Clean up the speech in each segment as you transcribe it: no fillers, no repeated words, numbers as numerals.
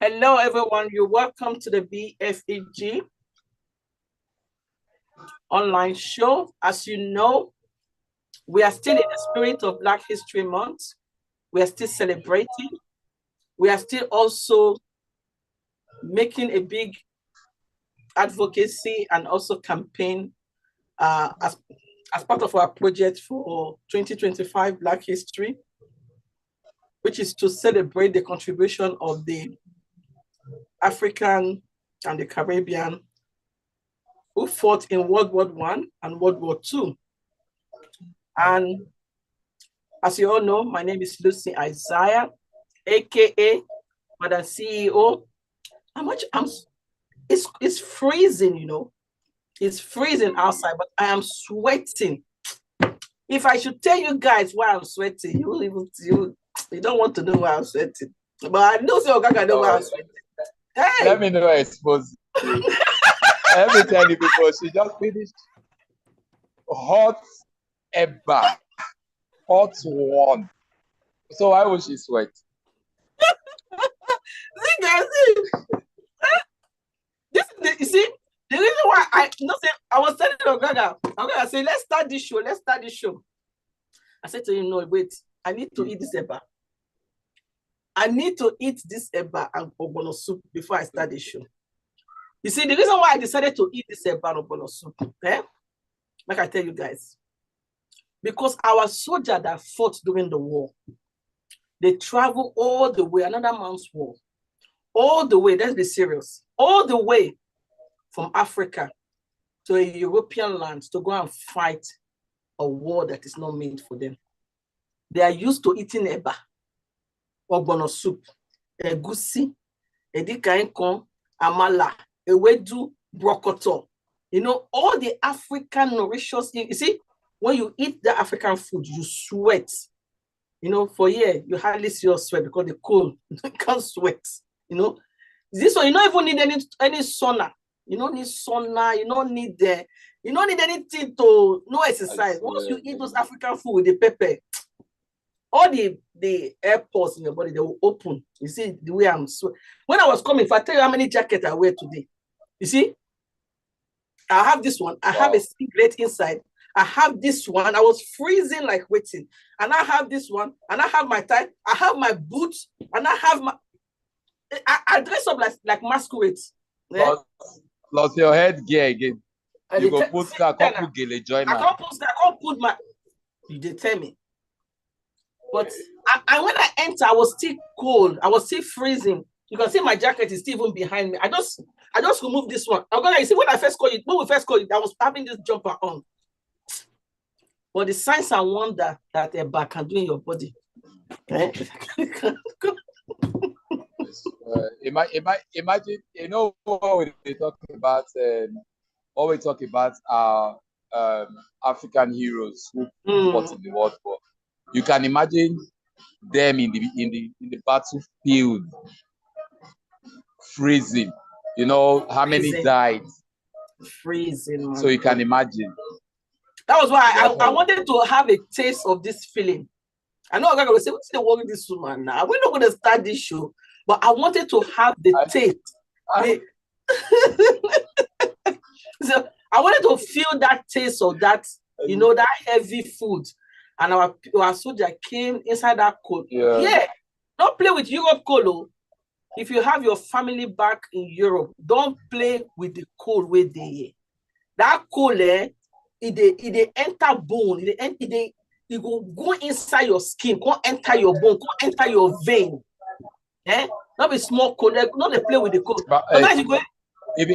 Hello, everyone. You're welcome to the BFEG online show. As you know, we are still in the spirit of Black History Month. We are still celebrating. We are still also making a big advocacy and also campaign as part of our project for 2025 Black History, which is to celebrate the contribution of the African and the Caribbean who fought in World War I and World War II. And as you all know, my name is Lucy Isaiah, aka Madam CEO. It's freezing, you know. It's freezing outside, but I am sweating. If I should tell you guys why I'm sweating, you don't want to know why I'm sweating. But I know so I know why I'm sweating. Hey! Let me know, I suppose. Let me tell you, people, she just finished hot Eba, hot one. So why would she sweat? See, guys, you see, the reason why I was telling Ogaga, I said, let's start this show. I said to him, no, wait, I need to eat this Eba. I need to eat this Eba and ogbono soup before I start the show. You see, the reason why I decided to eat this Eba and ogbono soup, like I tell you guys, because our soldier that fought during the war, they travel all the way, another man's war, all the way, let's be serious, all the way from Africa to a European land to go and fight a war that is not made for them. They are used to eating Eba, ogbono soup, egusi, edikainko, amala, ewedu, brokoto. You know, all the African nourishes. You see, when you eat the African food, you sweat. You know, for here, you hardly see your sweat because the cold, you can't sweat. You know, this one, you don't even need any sauna. You don't need sauna, you don't need anything to, no exercise. Once you eat those African food with the pepper, all the airports in your body, they will open. You see the way I'm sweating. When I was coming, if I tell you how many jackets I wear today, you see, I have this one. I have a singlet inside. I have this one. I was freezing like waiting. And I have this one. And I have my tie. I have my boots. And I have my... I dress up like masquerade. Yeah? Plus your headgear again. You go put I can't put my... You did tell me. But when I enter, I was still cold. I was still freezing. You can see my jacket is still even behind me. I just removed this one. I'm gonna, you see, when we first called it, I was having this jumper on. But the signs and wonder that they're back and doing your body. Imagine, you know what we talk about. What we talk about are African heroes who fought in the World War. You can imagine them in the battlefield, freezing. You know how many died? Freezing. So you can imagine. That was why I wanted to have a taste of this feeling. I know I'm going to say, what's the work with this woman now? We're not going to start this show, but I wanted to have the taste. So I wanted to feel that taste of that, you know, that heavy food. And our soldier came inside that cold. Yeah. Don't play with Europe cold. If you have your family back in Europe, don't play with the cold where they are. That cold, it enter bone. It go inside your skin, go enter your bone, go enter your vein. Not be small cold. Not they play with the cold. But, if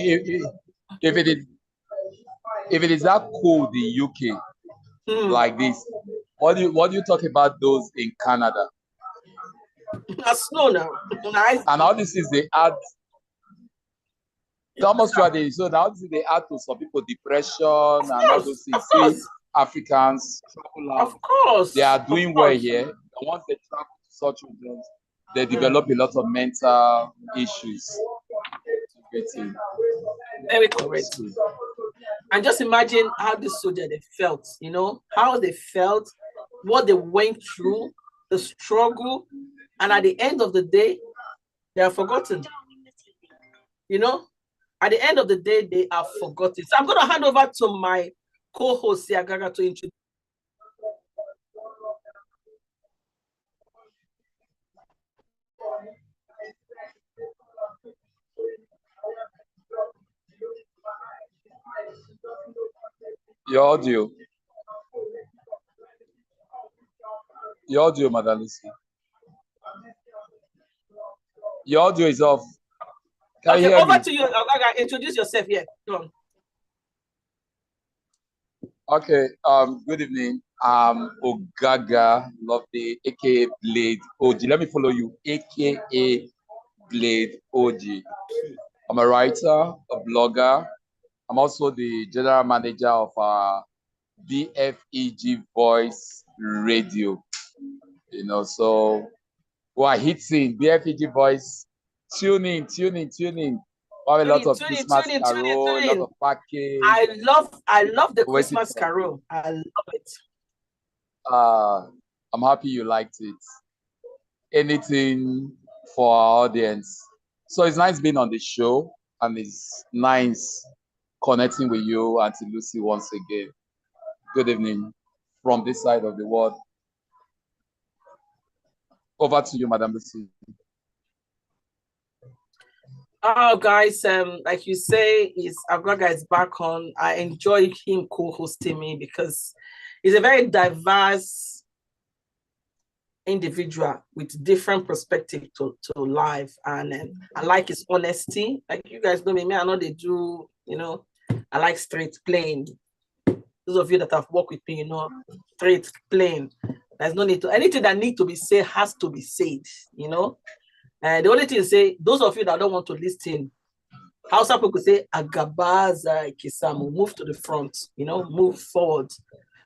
it is that cold in UK like this, what do you talk about those in Canada? Snow now. Nice. And all this is they add. It's almost tragedy. So now this is they add to some people depression and all those things. See, Africans, of course, they are doing well here. And once they travel to such regions, they develop a lot of mental issues. Very correct. And just imagine how this soldier they felt, you know, how they felt, what they went through, the struggle, and at the end of the day, They are forgotten. You know, at the end of the day, they are forgotten. So I'm going to hand over to my co-host, Siagaga, to introduce. Your audio. Your audio, Madam Lucy. Your audio is off. Can you hear over me? to you, Agaga. Introduce yourself here. Go on. Okay. Good evening. Ogaga Lovely, aka Blade OG. Let me follow you, aka Blade OG. I'm a writer, a blogger. I'm also the general manager of BFEG Voice Radio. You know, so who are hitting BFEG Voice. Tune in. We have a lot of Christmas carol, a lot of package. I love the Christmas carol. I love it. I'm happy you liked it. Anything for our audience. So it's nice being on the show, and it's nice connecting with you, Auntie Lucy, once again. Good evening from this side of the world. Over to you, Madam Lucy. Oh, guys, like you say, Agaga is back on. I enjoy him co-hosting me because he's a very diverse individual with different perspective to life, and I like his honesty. Like you guys know me, I know they do, you know, I like straight plain. Those of you that have worked with me, you know, straight plain. There's no need to, anything that needs to be said has to be said, you know. And the only thing is, say, those of you that don't want to listen, how some people say, Agabaza Kisamu, move to the front, you know, move forward.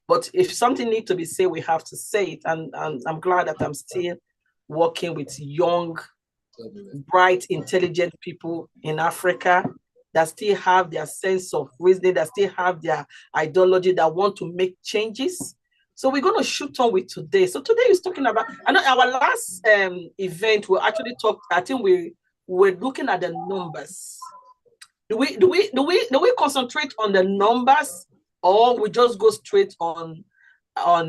But if something needs to be said, we have to say it. And I'm glad that I'm still working with young, bright, intelligent people in Africa that still have their sense of wisdom, that still have their ideology, that want to make changes. So we're going to shoot on with today. So today is talking about, I know our last event, we actually talked, I think we were looking at the numbers. Do we concentrate on the numbers, or we just go straight on I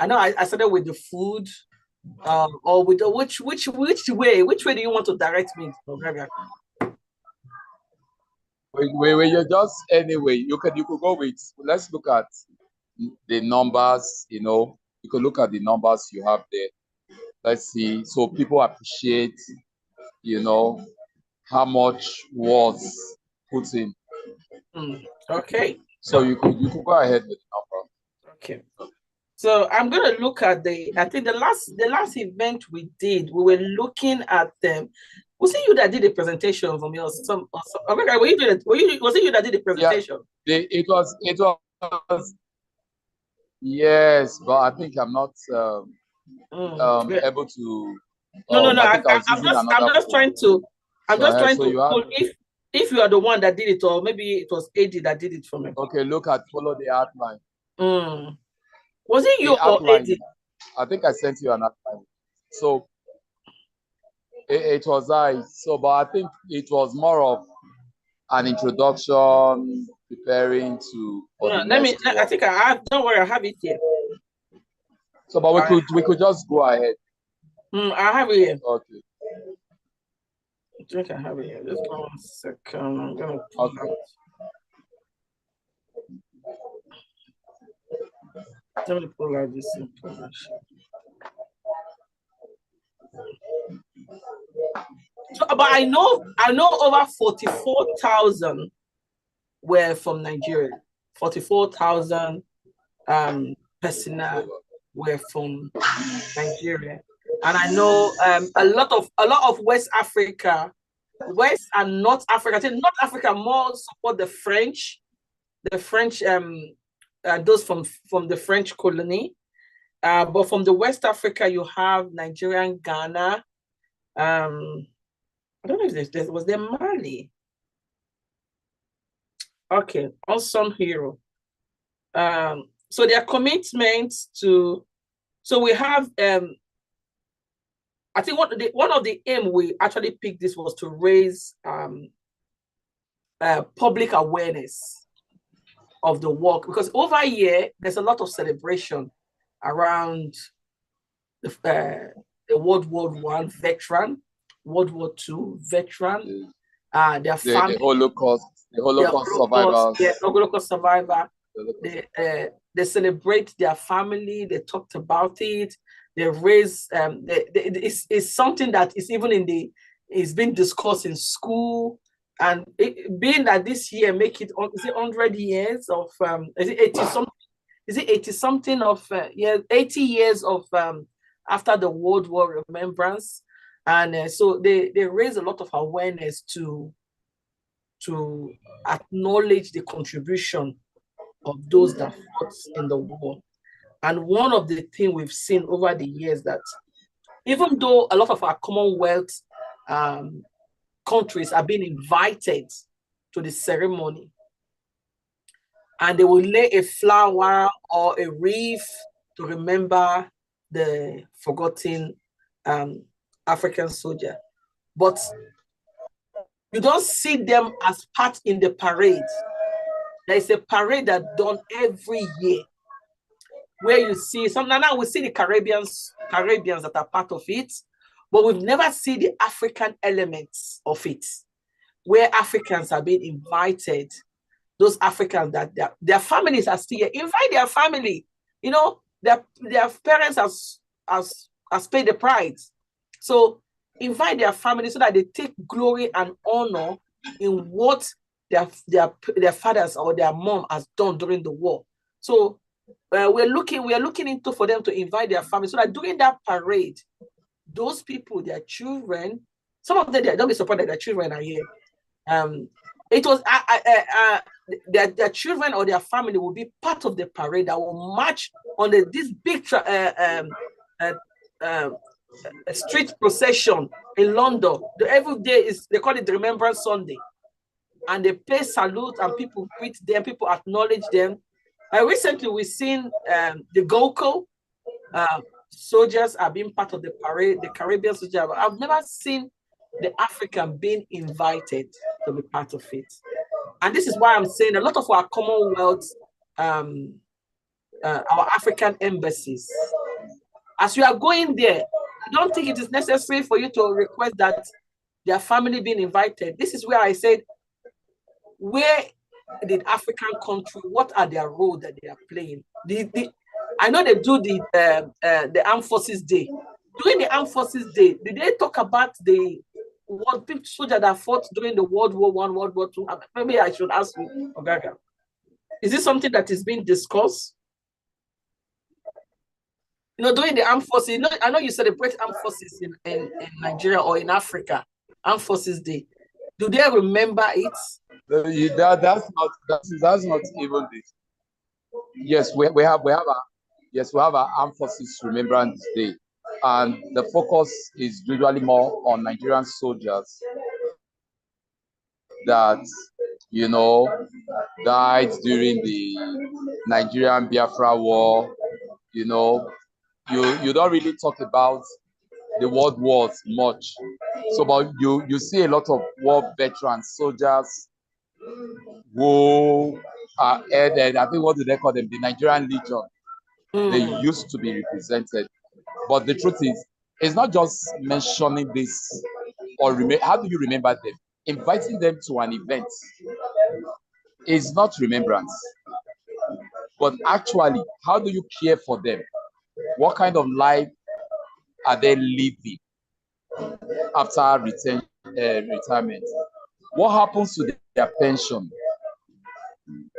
know I started with the food, or with the, which way do you want to direct me? You're just anyway, you could go with, let's look at the numbers, you know, you could look at the numbers you have there. Let's see, so people appreciate, you know, how much was put in. Okay. So you could go ahead with the number. Okay. So I'm going to look at I think the last event we did, we were looking at them. Was it you that did the presentation for me, or some? Okay, were you doing it? Was it you that did the presentation? Yeah, it was. Yes, but I think I'm not able to. No. I'm just trying to. Pull if you are the one that did it, or maybe it was AD that did it for me. Okay, follow the outline. Was it you or AD? I think I sent you an outline. So it was I. So, but I think it was more of an introduction, preparing to. I think I have. Don't worry, I have it here. So, but we could just go ahead. I have it here. Okay. I think I have it here. Just 1 second. I'm gonna pull it out. Let me pull out this information. So, but I know over 44,000 were from Nigeria. 44,000 personnel were from Nigeria, and I know a lot of West Africa, West and North Africa. I think North Africa more support the French, those from the French colony. But from the West Africa, you have Nigerian, Ghana. I don't know if was there Mali. Okay, Unsung hero. So their commitment to, so we have I think one of the aim we actually picked this was to raise public awareness of the work, because over a year there's a lot of celebration around the World War I veteran, World War II veteran, their family, the Holocaust survivors. Yeah, Holocaust survivor. They celebrate their family. They talked about it. They raise. It's something that is even it's been discussed in school, and being that this year make it, is it 100 years of is it 80 something? Is it 80 something of 80 years of after the World War remembrance, and so they raise a lot of awareness to acknowledge the contribution of those that fought in the war. And one of the things we've seen over the years, that even though a lot of our Commonwealth countries are being invited to the ceremony, and they will lay a flower or a wreath to remember the forgotten African soldier, but you don't see them as part in the parade. There is a parade that's done every year, where you see now we see the Caribbeans that are part of it, but we've never seen the African elements of it, where Africans are being invited. Those Africans that their families are still here. Invite their family. You know, their parents has paid the price. So invite their family so that they take glory and honor in what their fathers or their mom has done during the war. So we are looking into for them to invite their family, so that during that parade, those people, their children, some of them, don't be surprised that their children are here. It was their children or their family will be part of the parade that will march on this big street procession in London. Every day they call it the Remembrance Sunday, and they pay salute and people greet them, people acknowledge them. Recently, we've seen the GOCO soldiers are being part of the parade, the Caribbean soldiers. I've never seen the African being invited to be part of it. And this is why I'm saying a lot of our Commonwealth, our African embassies, as you are going there, I don't think it is necessary for you to request that their family being invited. This is where I said, where did African country, what are their role that they are playing? I know they do the Armed Forces Day. During the Armed Forces Day, did they talk about the soldiers that fought during the World War I, World War II? Maybe I should ask you, Ogaga. Is this something that is being discussed? You know, during the Armed Forces, I know you celebrate Armed Forces in Nigeria or in Africa, Armed Forces Day. Do they remember it? That's not even this. Yes, we have our Armed Forces Remembrance Day, and the focus is usually more on Nigerian soldiers that died during the Nigerian Biafra War. You don't really talk about the world wars much. So, but you see a lot of war veterans, soldiers who are headed, I think, what do they call them? The Nigerian Legion. They used to be represented. But the truth is, it's not just mentioning this or how do you remember them? Inviting them to an event is not remembrance. But actually, how do you care for them? What kind of life are they living after retirement? What happens to their pension?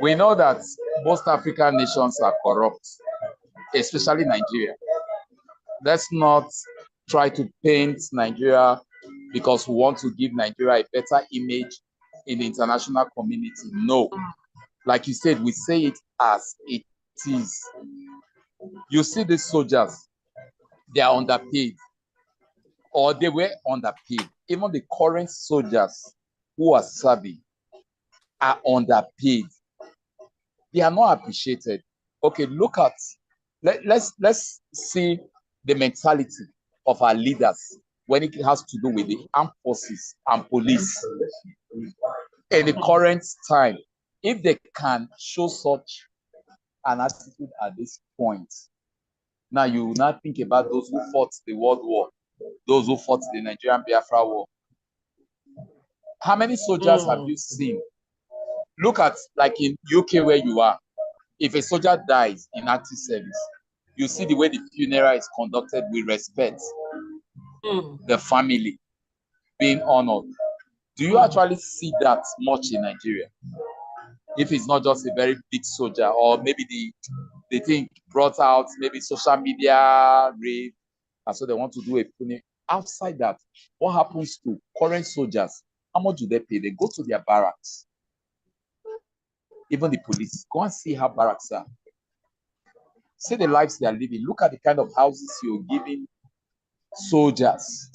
We know that most African nations are corrupt, especially Nigeria. Let's not try to paint Nigeria because we want to give Nigeria a better image in the international community. No. Like you said, we say it as it is. You see these soldiers, they are underpaid, or they were underpaid. Even the current soldiers who are serving are underpaid. They are not appreciated. Okay, let's see the mentality of our leaders when it has to do with the armed forces and police in the current time, if they can show such an attitude at this point, now you will not think about those who fought the World War, those who fought the Nigerian Biafra War. How many soldiers have you seen? Look at, like in UK where you are, if a soldier dies in active service, you see the way the funeral is conducted with respect, the family being honored. Do you actually see that much in Nigeria? If it's not just a very big soldier, or maybe the thing brought out maybe social media rape, and so they want to do a funeral. Outside that, what happens to current soldiers? How much do they pay? They go to their barracks. Even the police, go and see how barracks are. See the lives they are living. Look at the kind of houses you're giving soldiers,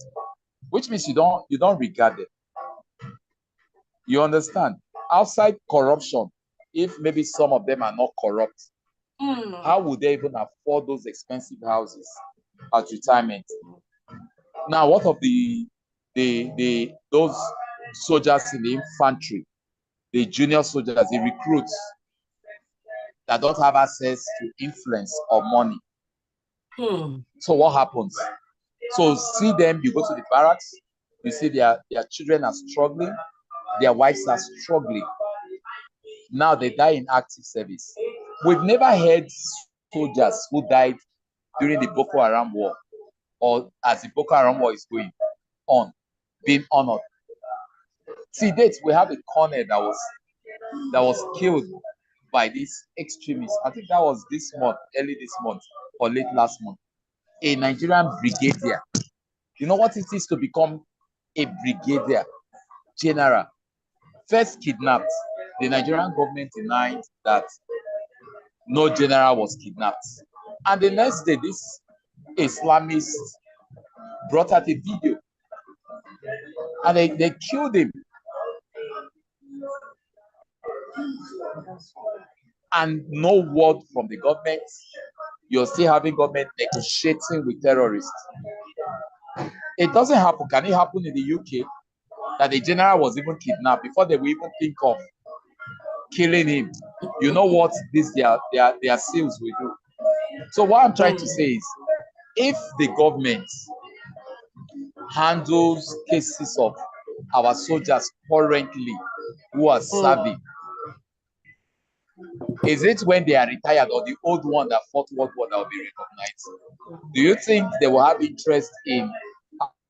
which means you don't regard them. You understand? Outside corruption, if maybe some of them are not corrupt, how would they even afford those expensive houses at retirement? Now, what of those soldiers in the infantry, the junior soldiers, the recruits that don't have access to influence or money? So what happens? So see them, you go to the barracks, you see their children are struggling, their wives are struggling. Now they die in active service. We've never heard soldiers who died during the Boko Haram war, or as the Boko Haram war is going on, being honored. See, we have a colonel that was killed by these extremists. I think that was this month, early this month, or late last month. A Nigerian brigadier. You know what it is to become a brigadier general? First kidnapped. The Nigerian government denied that no general was kidnapped. And the next day, this Islamist brought out a video. And they killed him. And no word from the government. You're still having government negotiating with terrorists. It doesn't happen. Can it happen in the UK that the general was even kidnapped before they will even think of killing him? You know what their SEALs will do. So what I'm trying to say is, if the government handles cases of our soldiers currently who are serving, is it when they are retired or the old one that fought World War that will be recognized? Do you think they will have interest in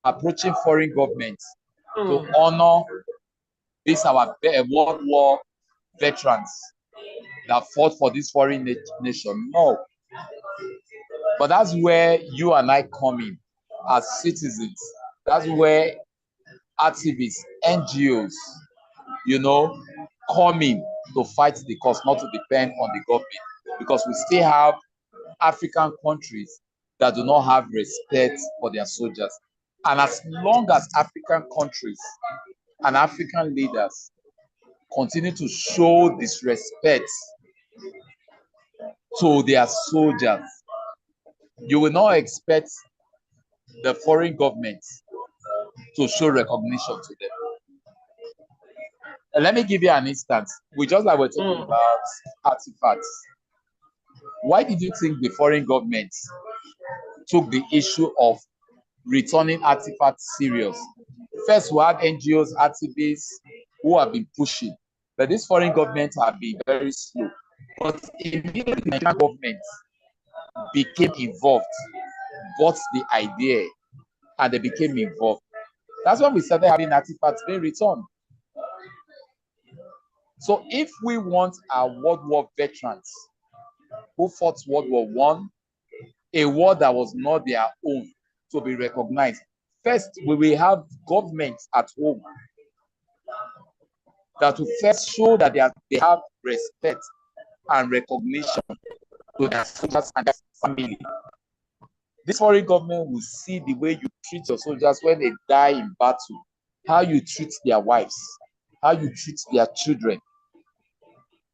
approaching foreign governments to honor these our World War veterans that fought for this foreign nation? No. But that's where you and I come in as citizens. That's where activists, NGOs, come in to fight the cause, not to depend on the government, because we still have African countries that do not have respect for their soldiers. And as long as African countries and African leaders continue to show disrespect to their soldiers, you will not expect the foreign governments to show recognition to them. And let me give you an instance. We just like we're talking about artifacts. Why did you think the foreign governments took the issue of returning artifacts serious? First, we had NGOs, activists who have been pushing, but these foreign governments have been very slow. But immediately the Nigerian government became involved, bought the idea, and they became involved. That's when we started having artifacts being returned. So if we want our World War veterans who fought World War I, a war that was not their own, to be recognized, first we will have governments at home that will first show that they have respect and recognition to their soldiers and their family. This foreign government will see the way you treat your soldiers when they die in battle, how you treat their wives, how you treat their children.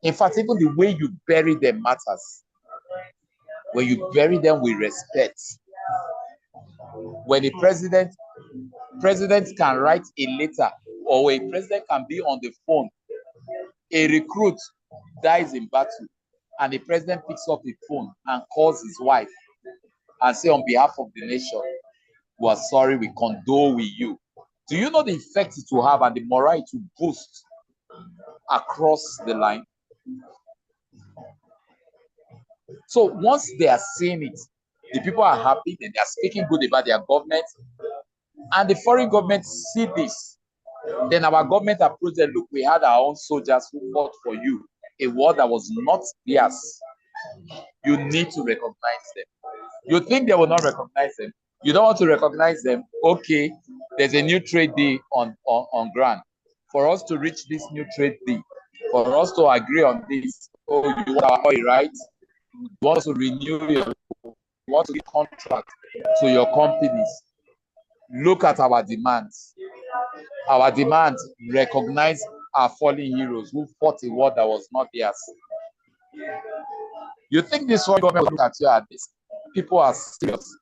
In fact, even the way you bury them matters. When you bury them with respect. When the president President can write a letter, or a president can be on the phone. A recruit dies in battle, and the president picks up the phone and calls his wife and say, on behalf of the nation, we are sorry, we condole with you. Do you know the effect it will have and the morale it will boost across the line? So once they are seeing it, the people are happy, and they are speaking good about their government, and the foreign government see this. Then our government approach them, look, we had our own soldiers who fought for you, a war that was not theirs. You need to recognize them. You think they will not recognize them? You don't want to recognize them? Okay, there's a new trade deal on ground. For us to reach this new trade deal, for us to agree on this, oh, you want our oil, right? You want to renew you want to get contract to your companies. Look at our demands. Our demands recognize our fallen heroes who fought a war that was not theirs. You think this one government will look at you at this? People are serious.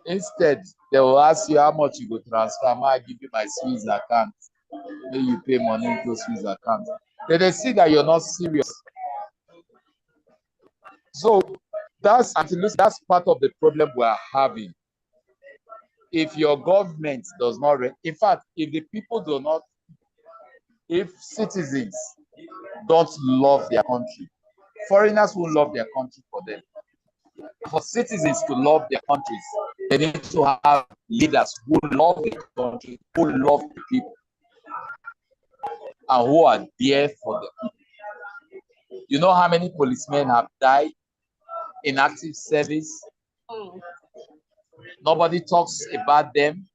Instead, they will ask you how much you go transfer. I give you my Swiss account. Then you pay money into Swiss account. Then they see that you're not serious. So that's part of the problem we are having. If your government does not, in fact, if the people do not, if citizens don't love their country, foreigners will love their country for them. For citizens to love their countries, they need to have leaders who love the country, who love the people, and who are there for the people. You know how many policemen have died in active service? Nobody talks about them.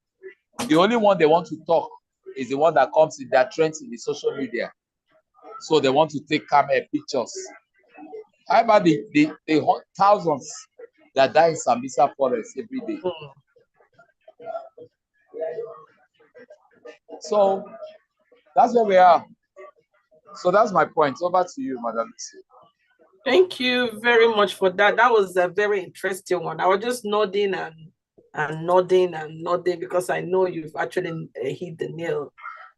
The only one they want to talk is the one that comes in their trends in the social media. So they want to take camera pictures. How about the thousands that die in Sambisa forest every day? So that's where we are. So that's my point. Over to you, Madam. Thank you very much for that. That was a very interesting one. I was just nodding and nodding because I know you've actually hit the nail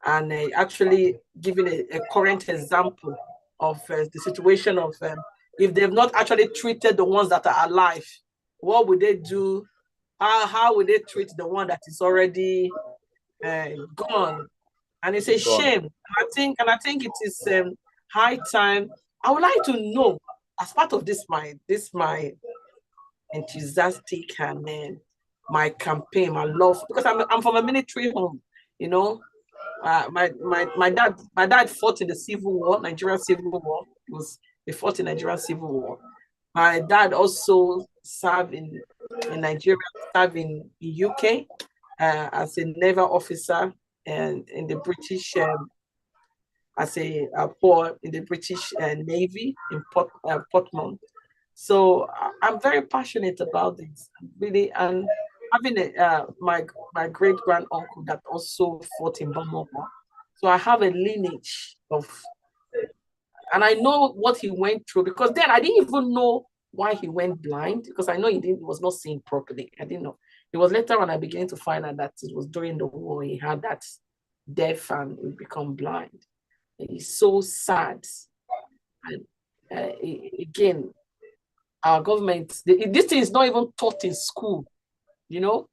and actually given a current example of the situation of if they've not actually treated the ones that are alive, what would they do? How would they treat the one that is already gone? And it's a shame. I think it is high time. I would like to know, as part of this my enthusiastic and my campaign, my love, because I'm from a military home, you know. My dad fought in the Civil War, Nigerian Civil War. He fought in Nigerian Civil War. My dad also served in Nigeria, served in the UK as a naval officer and in the British as a port in the British Navy in Portmont. So I'm very passionate about this, really, and having my great grand uncle that also fought in Burma. So I have a lineage of, and I know what he went through, because then I didn't even know why he went blind, because I know he was not seeing properly. I didn't know. It was later on I began to find out that it was during the war he had that deaf and he become blind. And it's so sad. And again, our government, this thing is not even taught in school, you know.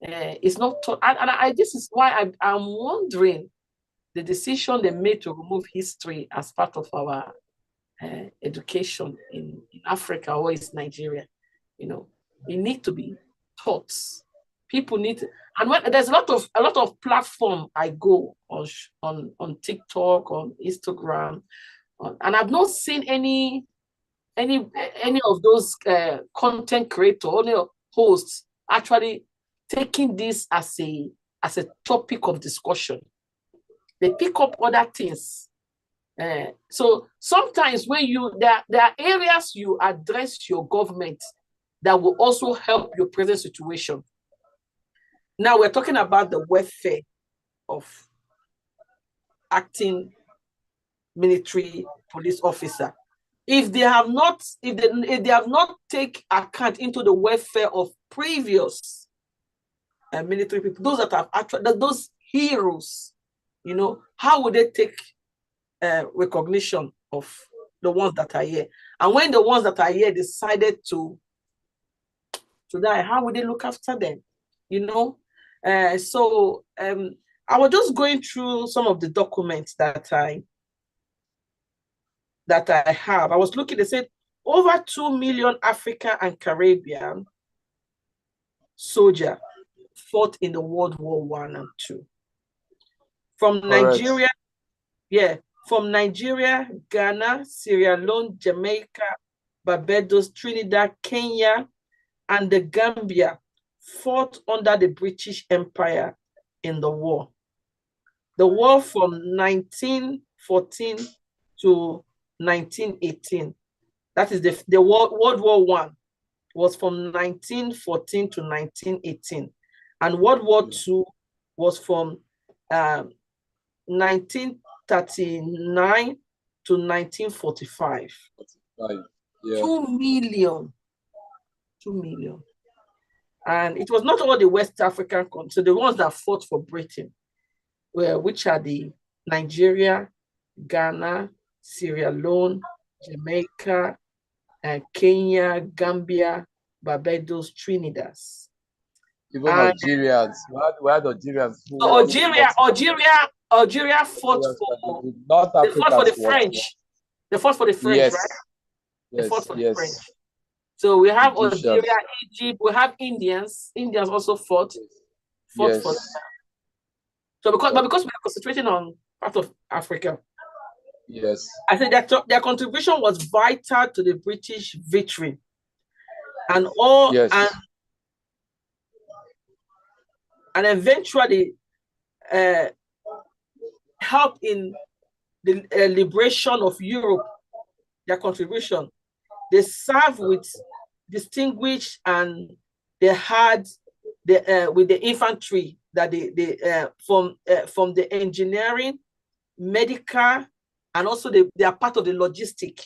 It's not taught, and this is why I'm wondering the decision they made to remove history as part of our education in Africa or in Nigeria. You know, it needs to be taught. People need to, and when there's a lot of platform I go on TikTok, on Instagram, and I've not seen any of those content creators, only hosts actually taking this as a topic of discussion. They pick up other things. So sometimes when there are areas you address your government that will also help your present situation. Now we're talking about the welfare of acting military police officer. If they have not take account into the welfare of previous military people, those that have actually, those heroes, you know, how would they take recognition of the ones that are here? And when the ones that are here decided to die, how would they look after them? You know? So I was just going through some of the documents that I have. I was looking, they said over 2 million African and Caribbean soldiers fought in the World War I and II. From Nigeria, from Nigeria, Ghana, Sierra Leone, Jamaica, Barbados, Trinidad, Kenya, and the Gambia fought under the British Empire in the war. The war from 1914 to 1918. That is the World War I was from 1914 to 1918. And World War II was from 1939 to 1945. 2 million. 2 million. And it was not all the West African countries, so the ones that fought for Britain, which are the Nigeria, Ghana, Sierra Leone, Jamaica, Kenya, Gambia, Barbados, Trinidad. Even Algerians. Where the Algerians? Algeria fought for the French. They fought for the French, right? They fought for the French. So we have Algeria, Egypt, we have Indians. Indians also fought for them. So because we are concentrating on part of Africa. Yes. I said that their contribution was vital to the British victory. And and eventually helped in the liberation of Europe, their contribution. They served with distinguished, and they had with the infantry that they from the engineering, medical, and also they are part of the logistic.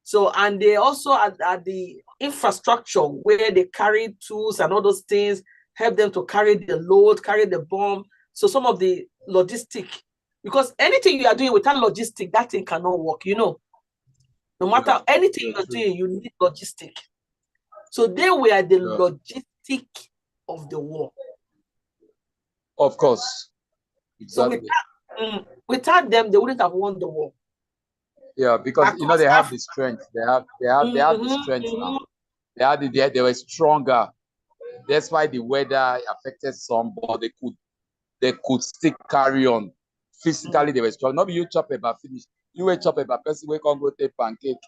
So, and they also at the infrastructure where they carry tools and all those things, help them to carry the load, carry the bomb. So some of the logistic, because anything you are doing without logistic, that thing cannot work, you know. No matter anything you're doing, you need logistic. So they were the logistic of the war. Of course. Exactly. So without them, they wouldn't have won the war. Yeah, because you know they have the strength. They have the strength now. They were stronger. That's why the weather affected some, but they could still carry on. Physically, they were strong. Not you chop about finish. You will chop about person we can't go take pancake.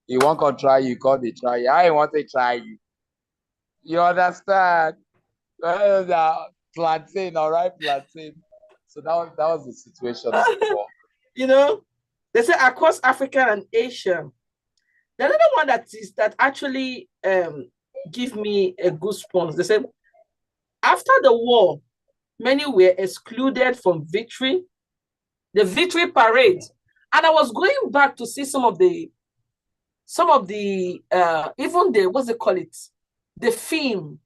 You want to try you, call the try. I want to try you. You understand? Plantain, all right, plantain. So that was the situation before. You know, they say across Africa and Asia. The other one that actually give me a goosebumps. They said after the war, many were excluded from victory, the victory parade. And I was going back to see some of the even the what's they call it, the film,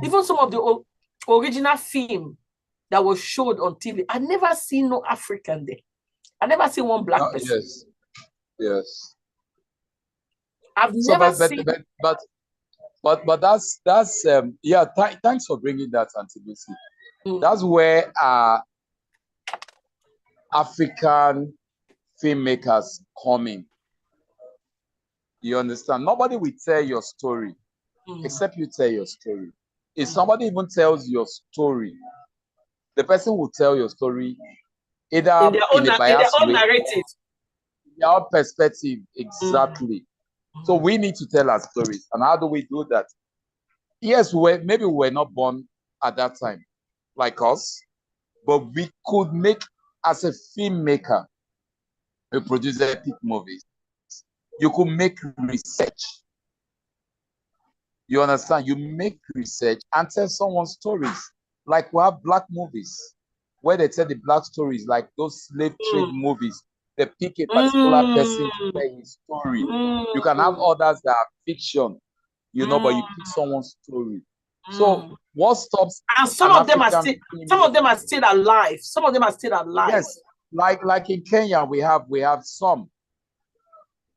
even some of the original film that was showed on TV. I never seen no African there. I never seen one black person. Yes. I've never seen. But that's thanks for bringing that, Auntie Lucy. That's where African filmmakers come in. You understand? Nobody will tell your story except you tell your story. If somebody even tells your story, the person will tell your story either in their own narrative, in their own perspective. Exactly. So we need to tell our stories. And how do we do that? Yes, maybe we were not born at that time, like us, but we could make, as a filmmaker, we produce epic movies. You could make research. You understand? You make research and tell someone's stories. Like we have black movies where they tell the black stories, like those slave trade movies. They pick a particular person to tell his story. You can have others that are fiction, you know, but you pick someone's story. So what stops and some of them are still alive. Some of them are still alive. Yes, like in Kenya, we have some.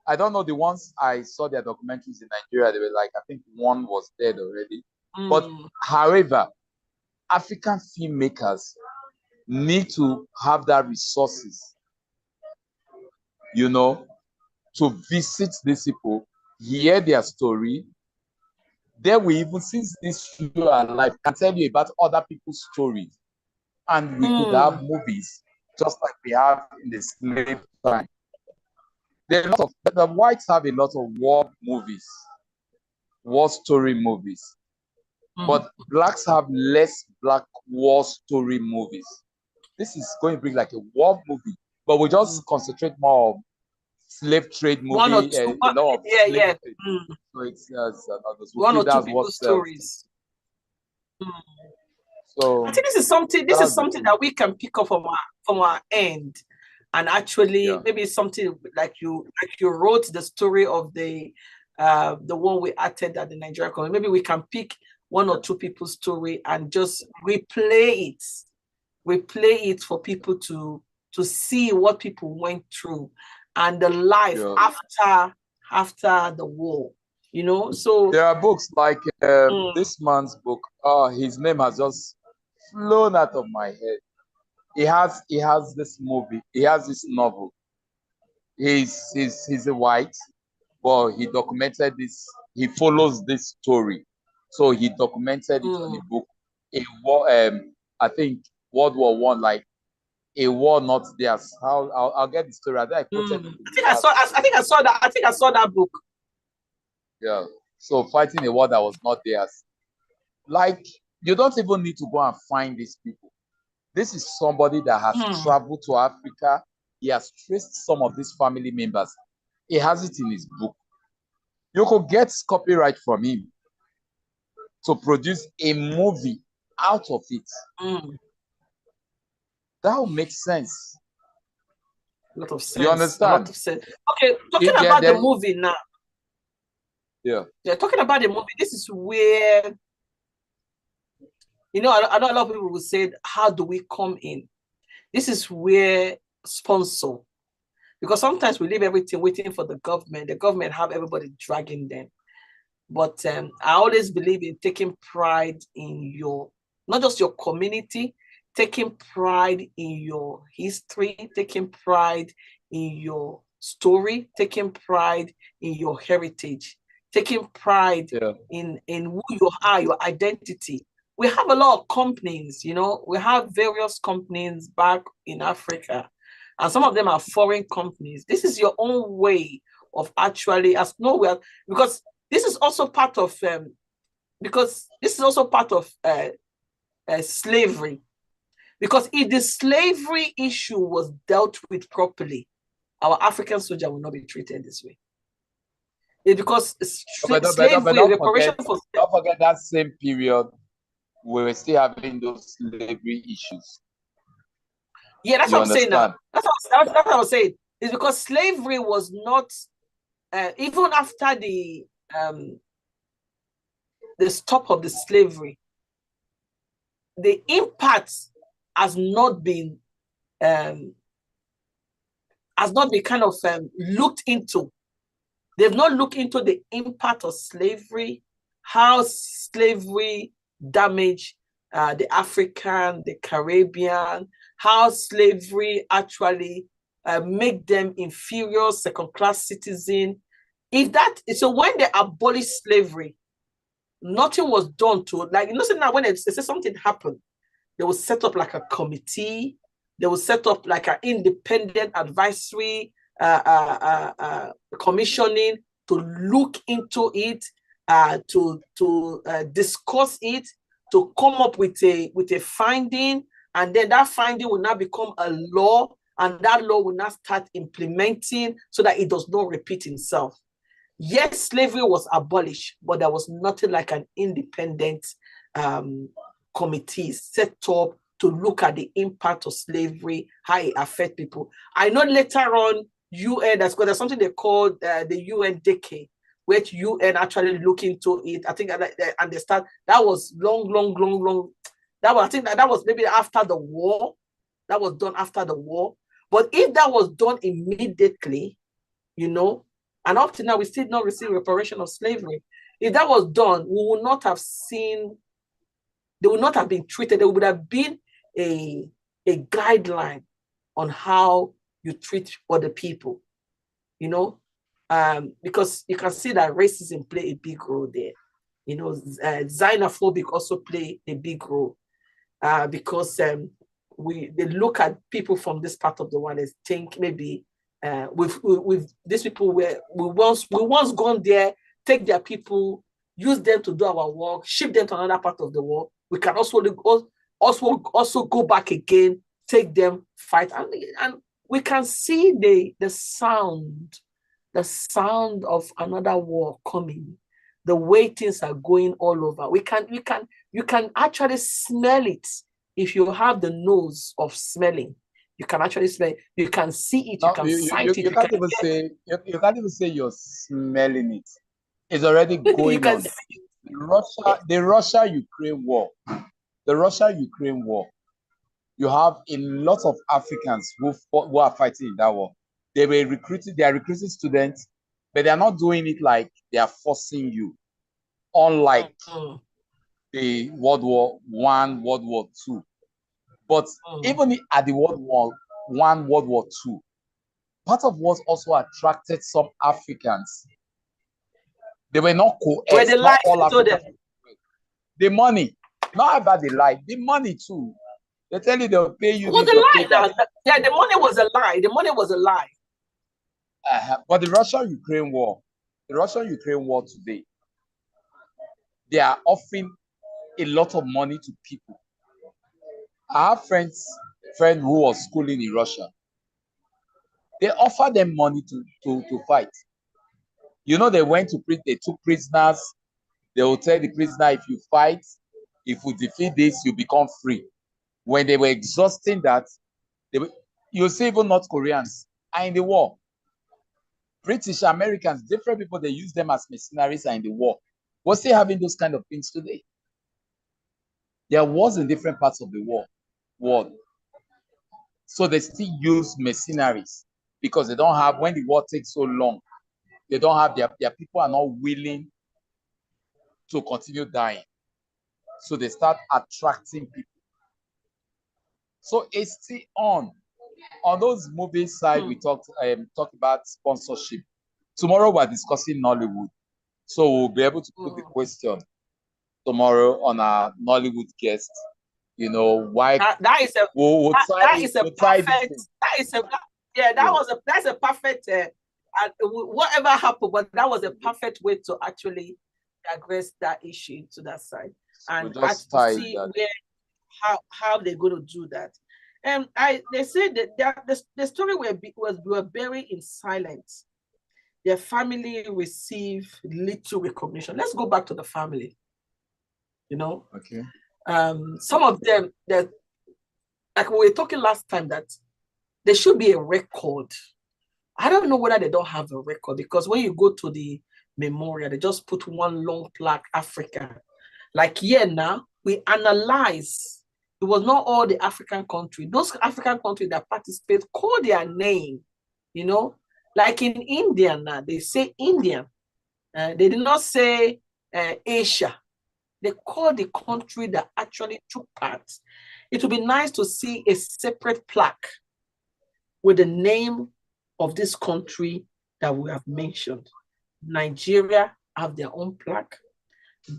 I don't know the ones I saw their documentaries in Nigeria. They were like, I think one was dead already. But however, African filmmakers need to have that resources, you know, to visit these people, hear their story. Then we even, since this show are alive, can tell you about other people's stories. And we could have movies just like we have in the slave time. There are a lot of the whites have a lot of war movies, war story movies, but blacks have less black war story movies. This is going to bring like a war movie, but we just concentrate more on slave trade movie. One or two, trade. So it's one or two people's stories. So I think this is something that we can pick up from our end, and actually maybe something like you wrote the story of the one we acted at the Nigeria Congress. Maybe we can pick one or two people's story and just replay it for people to see what people went through and the life after the war. You know, so there are books like this man's book. His name has just flown out of my head. He has this movie. He has this novel. He's a white, but he documented this. He follows this story, so he documented it on a book. A war, I think World War One, like a war not theirs. I'll get the story. I think I saw that book. Yeah. So fighting a war that was not theirs. Like, you don't even need to go and find these people. This is somebody that has traveled to Africa. He has traced some of these family members. He has it in his book. You could get copyright from him to produce a movie out of it. That would make sense. A lot of sense. You understand? A lot of sense. Okay, talking about the movie now. Yeah, talking about the movie, this is where, you know, I know a lot of people will say, how do we come in? This is where sponsor, because sometimes we leave everything waiting for the government. The government have everybody dragging them. But I always believe in taking pride in your, not just your community, taking pride in your history, taking pride in your story, taking pride in your heritage, taking pride in who you are, your identity. We have a lot of companies, you know, we have various companies back in Africa, and some of them are foreign companies. This is your own way of actually, because this is also part of, slavery. Because if the slavery issue was dealt with properly, our African soldier will not be treated this way. It's because don't forget that same period we were still having those slavery issues. Yeah, that's what I'm saying now. That's what I was saying. It's because slavery was not, even after the stop of the slavery, the impact has not been kind of looked into. They've not looked into the impact of slavery, how slavery damaged the African, the Caribbean, how slavery actually make them inferior, second-class citizen. So when they abolished slavery, nothing was done to, like, you know, now when they say something happened, they will set up like a committee, they will set up like an independent advisory commissioning to look into it, to discuss it, to come up with a finding, and then that finding will now become a law, and that law will now start implementing so that it does not repeat itself. Yes, slavery was abolished, but there was nothing like an independent committee set up to look at the impact of slavery, how it affects people. I know later on, UN, there's something they call the UN decade, which UN actually look into it. I think they understand that was long. That was, I think that was maybe after the war. That was done after the war. But if that was done immediately, you know, and up to now we still not receive reparation of slavery. If that was done, we would not have seen, they would not have been treated. There would have been a guideline on how you treat other people, you know, because you can see that racism play a big role there. You know, xenophobic also play a big role because they look at people from this part of the world and think maybe with these people we once gone there, take their people, use them to do our work, ship them to another part of the world. We can also go back again, take them, fight, and we can see the sound of another war coming, the way things are going all over. You can actually smell it if you have the nose of smelling. You can actually smell it. You can see it. You can sight it. You can't even say you're smelling it. It's already going on. The Russia-Ukraine war. The Russia-Ukraine war. You have a lot of Africans who are fighting in that war. They are recruiting students, but they are not doing it like they are forcing you. Unlike the World War I, World War II. But even at the World War I, World War II, part of what also attracted some Africans, they were not coerced. Not all Africans. The money, not about the lie, the money too. They tell you they'll pay you. It was a lie now. Yeah, the money was a lie. The money was a lie. But the Russia-Ukraine war today, they are offering a lot of money to people. I have friend who was schooling in Russia. They offer them money to fight. You know, they took prisoners. They will tell the prisoner, if you fight, if you defeat this, you become free. When they were exhausting that, you see even North Koreans are in the war. British, Americans, different people, they use them as mercenaries are in the war. We're still having those kind of things today. There was in different parts of the world. So they still use mercenaries because they don't have, when the war takes so long, they don't have, their people are not willing to continue dying. So they start attracting people. So it's still on those movie side. We talked about sponsorship. Tomorrow we're discussing Nollywood. So we'll be able to put the question tomorrow on our Nollywood guest. You know, why that's a perfect whatever happened, but that was a perfect way to actually address that issue to that side and see how they're going to do that. And they said that the story were buried in silence. Their family received little recognition. Let's go back to the family. You know, okay. Some of them that, like we were talking last time, that there should be a record. I don't know whether they don't have a record, because when you go to the memorial, they just put one long plaque, Africa. Like here now, we analyze. It was not all the African countries. Those African countries that participate call their name, you know. Like in India now, they say Indian. They did not say Asia. They call the country that actually took part. It would be nice to see a separate plaque with the name of this country that we have mentioned. Nigeria have their own plaque.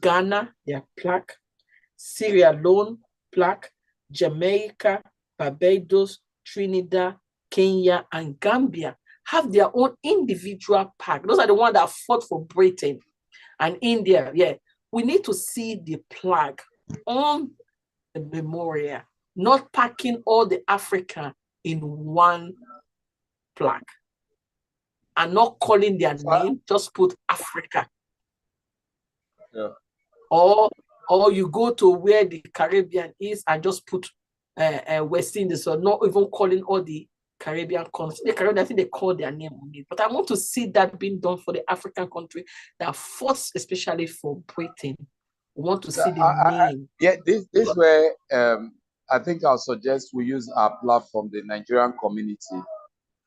Ghana, their plaque. Sierra Leone, plaque. Jamaica, Barbados, Trinidad, Kenya, and Gambia have their own individual plaque. Those are the ones that fought for Britain. And India, yeah. We need to see the plaque on the memorial, not packing all the Africa in one plaque and not calling their name, just put Africa. Yeah. Or you go to where the Caribbean is and just put West Indies, or not even calling all the Caribbean country. The Caribbean, I think they call their name on it. But I want to see that being done for the African country that fought especially for Britain. We want to see the name. Yeah, this where I think I'll suggest we use our platform, the Nigerian community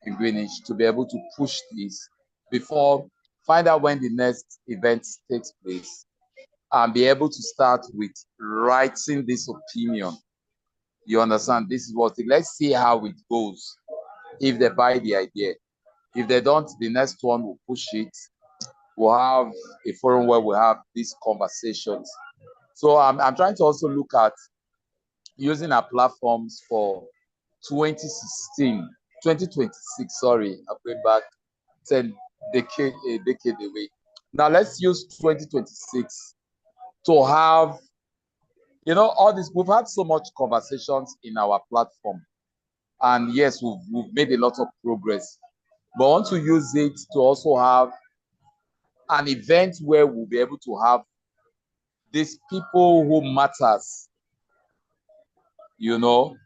in Greenwich, to be able to push this before, find out when the next event takes place, and be able to start with writing this opinion. You understand? This is what, let's see how it goes. If they buy the idea, if they don't, the next one will push it. We'll have a forum where we have these conversations. So I'm trying to also look at using our platforms for 2026, sorry, I'm going back a decade away. Now let's use 2026 to have, all this. We've had so much conversations in our platform, and yes, we've made a lot of progress, but I want to use it to also have an event where we'll be able to have these people who matters, to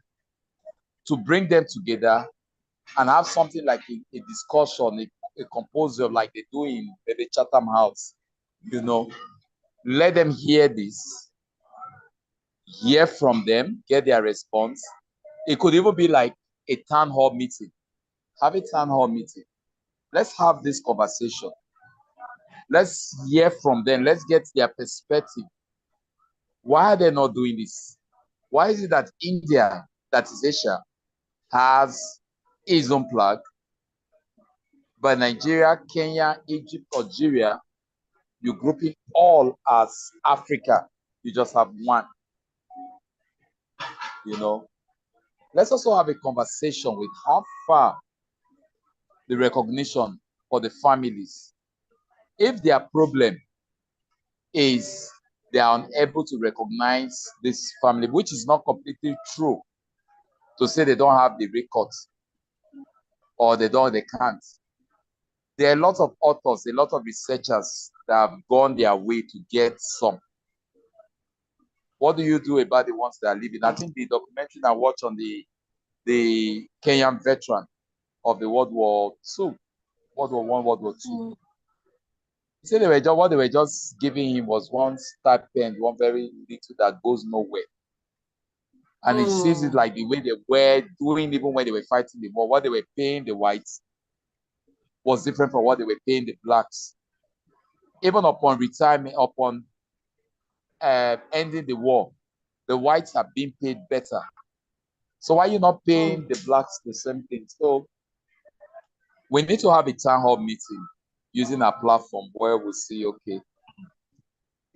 bring them together and have something like a discussion, a composure like they do in maybe Chatham House, let them hear this, hear from them, get their response. It could even be like a town hall meeting. Have a town hall meeting. Let's have this conversation. Let's hear from them. Let's get their perspective. Why are they not doing this? Why is it that India, that is Asia, has its own flag, but Nigeria, Kenya, Egypt, Algeria, you group it all as Africa. You just have one. Let's also have a conversation with how far the recognition for the families. If their problem is they are unable to recognize this family, which is not completely true, to say they don't have the records or they can't. There are a lot of authors, a lot of researchers that have gone their way to get some. What do you do about the ones that are living? I think the documentary I watched on the Kenyan veteran of the World War II, World War I, World War II. He said what they were just giving him was one stipend, one very little that goes nowhere. And he sees it like the way they were doing even when they were fighting the war. What they were paying the whites was different from what they were paying the blacks. Even upon retirement, upon ending the war, the whites are being paid better. So why are you not paying the blacks the same thing? So we need to have a town hall meeting using our platform where we see, okay,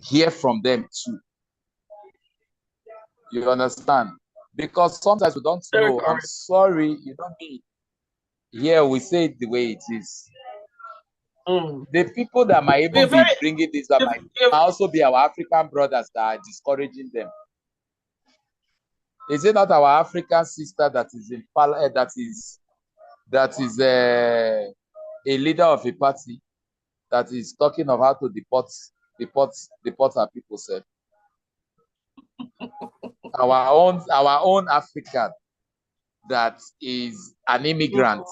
hear from them too. You understand? Because sometimes we don't know. I'm sorry, you don't mean. Here we say it the way it is. The people that might even be bringing this up might also be our African brothers that are discouraging them. Is it not our African sister that is in that is a leader of a party that is talking of how to deport our people? Said our own African that is an immigrant.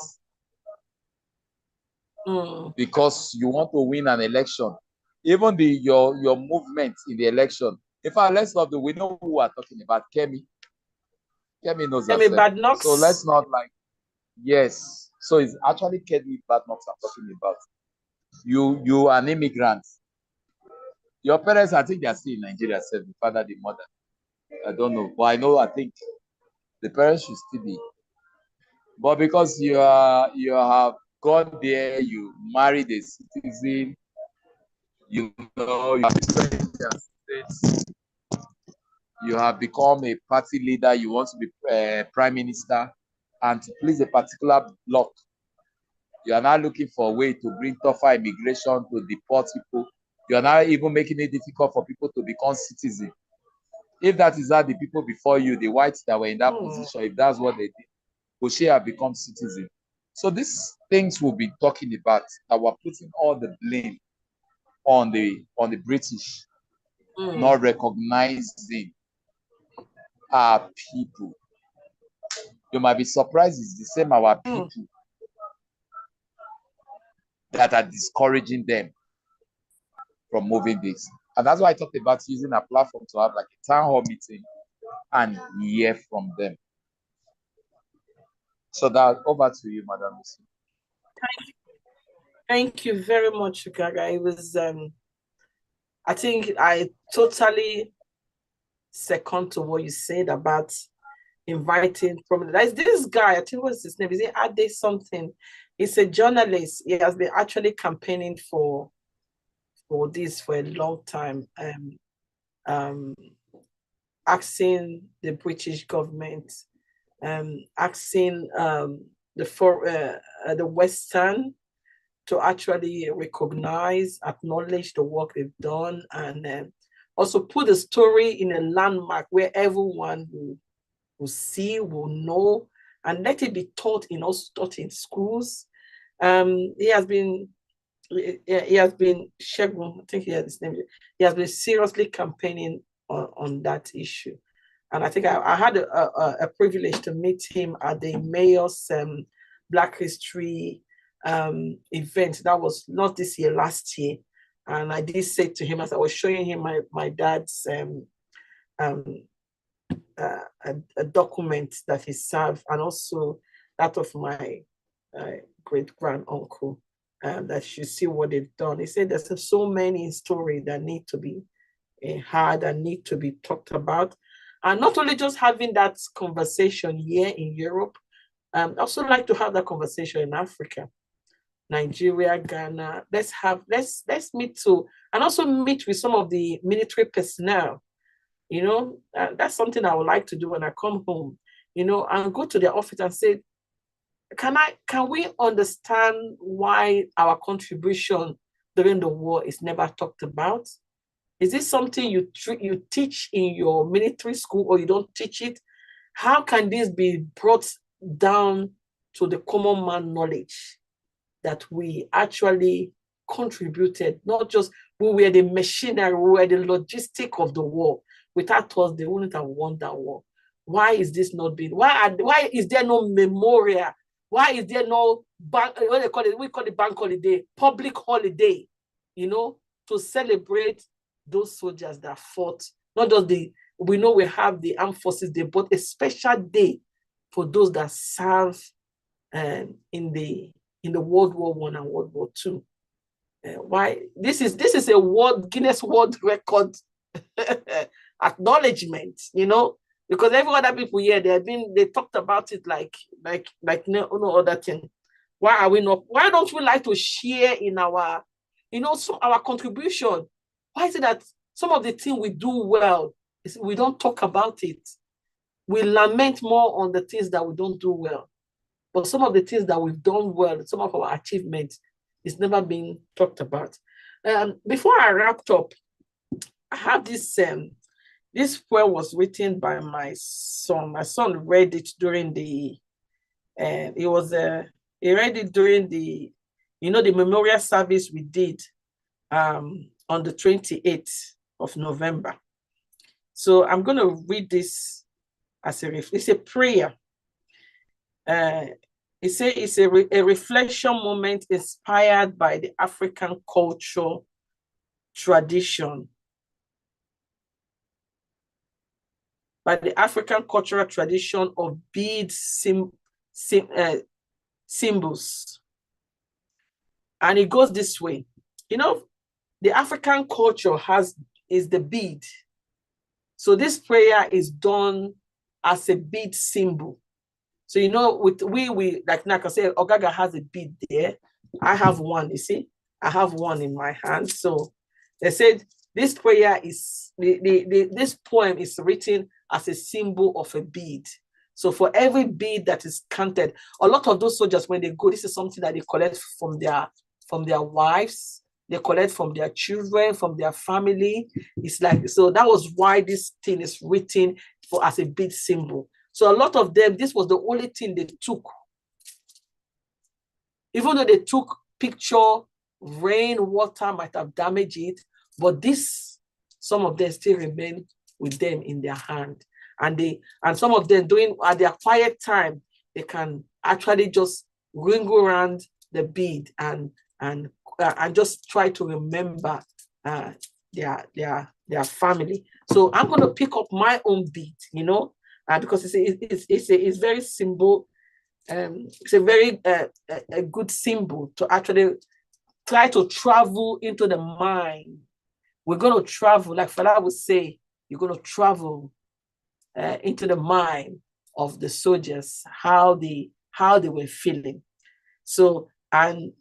Because you want to win an election, even your movement in the election. In fact, let's not do. We know who we are talking about. Kemi knows herself. So let's not yes. So it's actually Kemi Badnox I'm talking about. You are an immigrant. Your parents, I think they are still in Nigeria. Said the father, the mother. I don't know, but I know. I think the parents should still be. But because you have gone there, you married a citizen, you have become a party leader, you want to be prime minister, and to please a particular bloc, you are now looking for a way to bring tougher immigration, to deport people. You are now even making it difficult for people to become citizens. If that is how the people before you, the whites that were in that position, if that's what they did, will she have become citizen? So these things we'll be talking about, that we're putting all the blame on the British, not recognizing our people. you might be surprised it's the same our people that are discouraging them from moving this. And that's why I talked about using a platform to have like a town hall meeting and hear from them. So that over to you, Madam. Thank you very much, Gaga. It was I think I totally second to what you said about inviting from this guy, I think what's his name? Is it Ade something? He's a journalist. He has been actually campaigning for this for a long time. Asking the British government, asking the Western to actually recognize, acknowledge the work they've done, and also put the story in a landmark where everyone will see, will know, and let it be taught in schools. He has been Shegun, I think he has his name. He has been seriously campaigning on that issue, and I think I had a privilege to meet him at the mayor's Black History event. That was not this year, last year, and I did say to him as I was showing him my dad's a document that he served, and also that of my great grand uncle, that you see what they've done. He said there's so many stories that need to be heard and need to be talked about, and not only just having that conversation here in Europe. I also like to have that conversation in Africa, Nigeria, Ghana. Let's meet too, and also meet with some of the military personnel. You know, that's something I would like to do when I come home, you know, and go to their office and say, can we understand why our contribution during the war is never talked about? Is this something you teach in your military school, or you don't teach it? How can this be brought down to the common man knowledge that we actually contributed, not just we were the machinery, we were the logistic of the war. Without us, they wouldn't have won that war. Why is this not being? Why is there no memorial? Why is there no bank? What they call it? We call it bank holiday, public holiday. You know, to celebrate those soldiers that fought. Not just we know we have the armed forces day, but a special day for those that serve in the World War I and World War II. Why this is a Guinness World Record acknowledgement, you know, because every other people here they talked about it like no other thing. Why don't we like to share in our, you know, our contribution? Why is it that some of the things we do well we don't talk about it? We lament more on the things that we don't do well, but some of the things that we've done well, some of our achievements, is never been talked about. Before I wrapped up, I have this this poem was written by my son. My son read it during the he read it during the, you know, the memorial service we did on the 28th of November. So I'm going to read this as it's a prayer. It says it's a reflection moment inspired by the African culture tradition. By the African cultural tradition of bead symbols. And it goes this way. You know, the African culture is the bead. So this prayer is done as a bead symbol. So, you know, we like Naka say, Ogaga has a bead there. I have one, you see. I have one in my hand. So they said this prayer is, this poem is written as a symbol of a bead. So for every bead that is counted, a lot of those soldiers, when they go, this is something that they collect from their wives, they collect from their children, from their family. It's like, so that was why this thing is written as a bead symbol. So a lot of them, this was the only thing they took. Even though they took picture, rain, water might have damaged it, but some of them still remain with them in their hand. and some of them doing at their quiet time, they can actually just wringle around the bead and just try to remember their family. So I'm going to pick up my own bead, you know, because it's very symbol. It's a very a good symbol to actually try to travel into the mind. We're going to travel, like Fela would say, you're going to travel into the mind of the soldiers, how they were feeling. So, and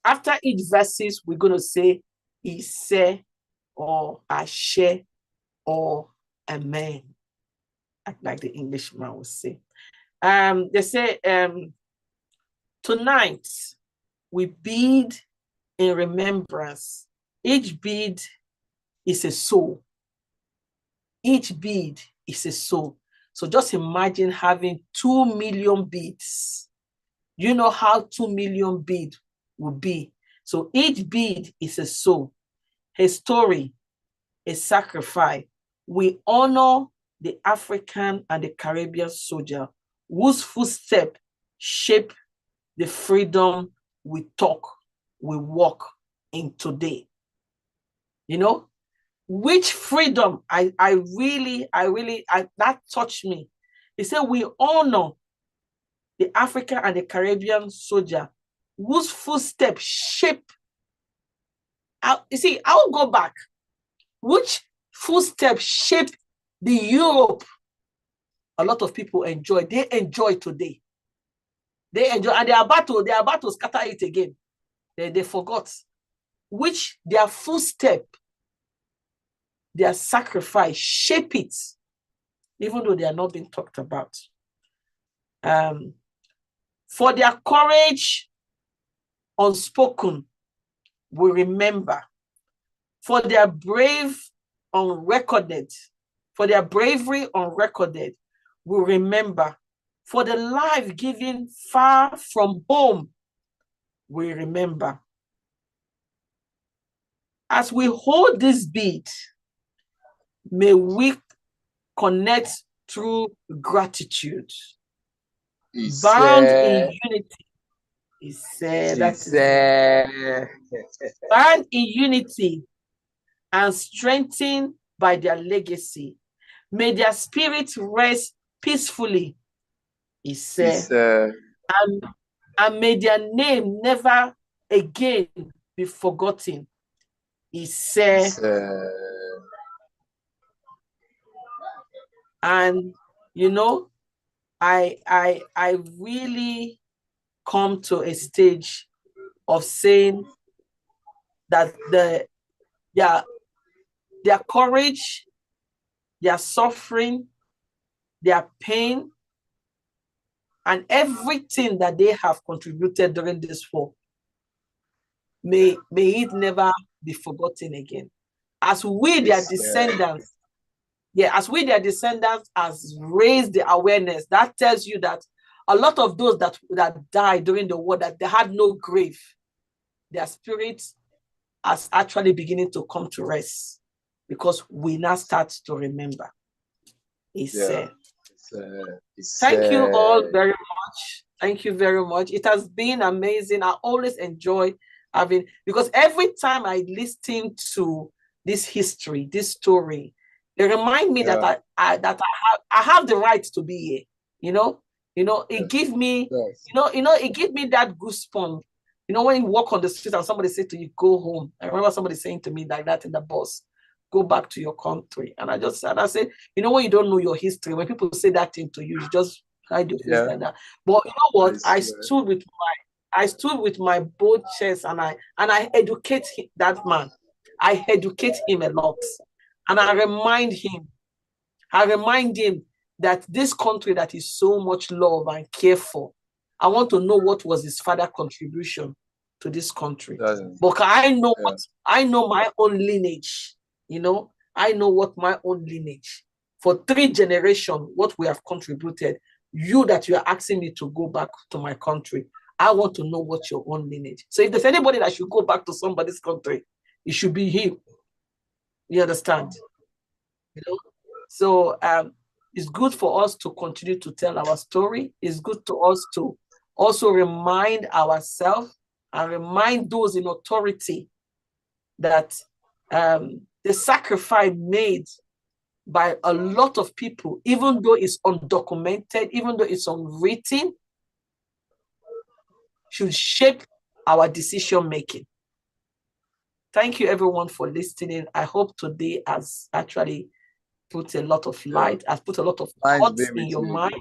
after each verses, we're going to say Ise or Ashe or Amen, like the Englishman would say. They say, tonight we bead in remembrance. Each bead is a soul. Each bead is a soul. So just imagine having 2 million beads. You know how 2 million beads would be. So each bead is a soul, a story, a sacrifice. We honor the African and the Caribbean soldier whose footsteps shape the freedom we walk in today. You know, which freedom that touched me. He said, we honor the African and the Caribbean soldier whose footsteps shape. You see, I'll go back. Which footsteps shape the Europe a lot of people enjoy? They enjoy today. They enjoy, and they are about to scatter it again. They forgot which their footstep, their sacrifice shape it, even though they are not being talked about. For their courage unspoken, we remember. For their bravery unrecorded, we remember. For the life given far from home, we remember. As we hold this bead, may we connect through gratitude. Bound in unity. He said bound in unity and strengthened by their legacy. May their spirits rest peacefully, he said. And may their name never again be forgotten, he said. And you know, I really come to a stage of saying that their courage, their suffering, their pain, and everything that they have contributed during this war, may it never be forgotten again. As we, their descendants, has raised the awareness. That tells you that a lot of those that died during the war, that they had no grave, their spirits are actually beginning to come to rest, because we now start to remember. He said. Thank you all very much. Thank you very much. It has been amazing. I always enjoy having, because every time I listen to this history, this story, they remind me that I have the right to be here. You know, it gives me, it gives me that goosebump. You know, when you walk on the street and somebody says to you, go home. I remember somebody saying to me like that in the bus, go back to your country. And I said, you know, when you don't know your history, when people say that thing to you, you just hide your face like that. But you know what? I stood with my bold chest, and I educate that man. I educate him a lot. And I remind him that this country that is so much love and care for, I want to know what was his father's contribution to this country. But I know I know my own lineage, you know, I know what my own lineage, for 3 generations, what we have contributed. You that you are asking me to go back to my country, I want to know what your own lineage. So if there's anybody that should go back to somebody's country, it should be him. You understand? You know? So It's good for us to continue to tell our story. It's good to us to also remind ourselves and remind those in authority that the sacrifice made by a lot of people, even though it's undocumented, even though it's unwritten, should shape our decision making. Thank you everyone for listening. I hope today has actually put a lot of light, has put a lot of thoughts in your mind.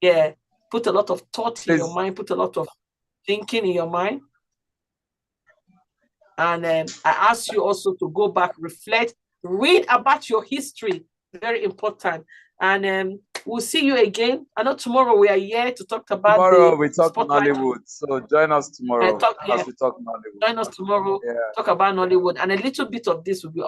Yeah, put a lot of thoughts in your mind, put a lot of thinking in your mind. And I ask you also to go back, reflect, read about your history. Very important. And we'll see you again. I know tomorrow we are here to talk about tomorrow we talk Nollywood. So join us tomorrow as we talk Nollywood. Join us tomorrow. Yeah. Talk about Nollywood, and a little bit of this will be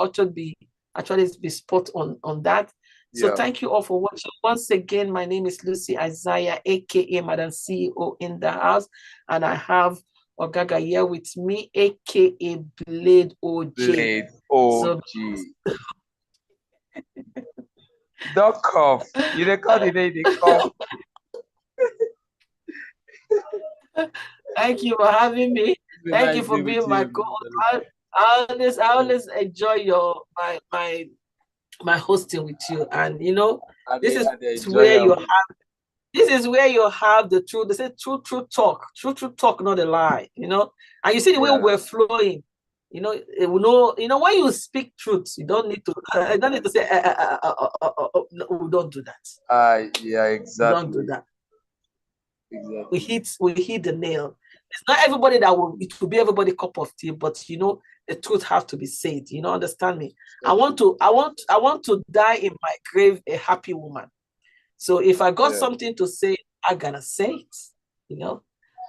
actually be spot on that. So thank you all for watching. Once again, my name is Lucy Isaiah, aka Madam CEO in the house, and I have Ogaga here with me, aka Blade OG. Blade OG. Don't cough. You record it, they cough. Thank you for having me. Thank you for being my co-host. I always enjoy my hosting with you, and this is where you have the truth. They say truth talk, not a lie. And you see the way we're flowing. When you speak truth, you don't need to. I don't need to say. No, we don't do that. Yeah, exactly. We don't do that. Exactly. We hit the nail. It's not everybody that will. It will be everybody cup of tea, but the truth has to be said. Understand me. I want to die in my grave a happy woman. So if I got something to say, I gotta say it.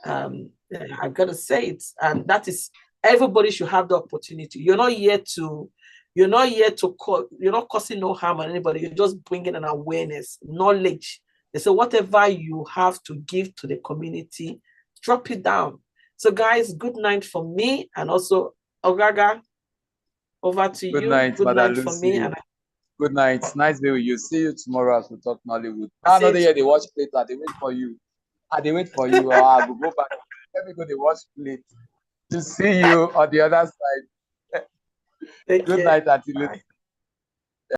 I gotta say it, and that is everybody should have the opportunity. You're not causing no harm on anybody. You're just bringing an awareness, knowledge. So whatever you have to give to the community, drop it down. So guys, good night for me, and also Ogaga, over to you. Good night, Madam Lucy. For me. And good night. Nice day with you. See you tomorrow as we talk Nollywood. Another year they watch plate and they wait for you. They wait for you. I will go back. Let me go. They watch plate to see you on the other side. Good night, Auntie Lucy.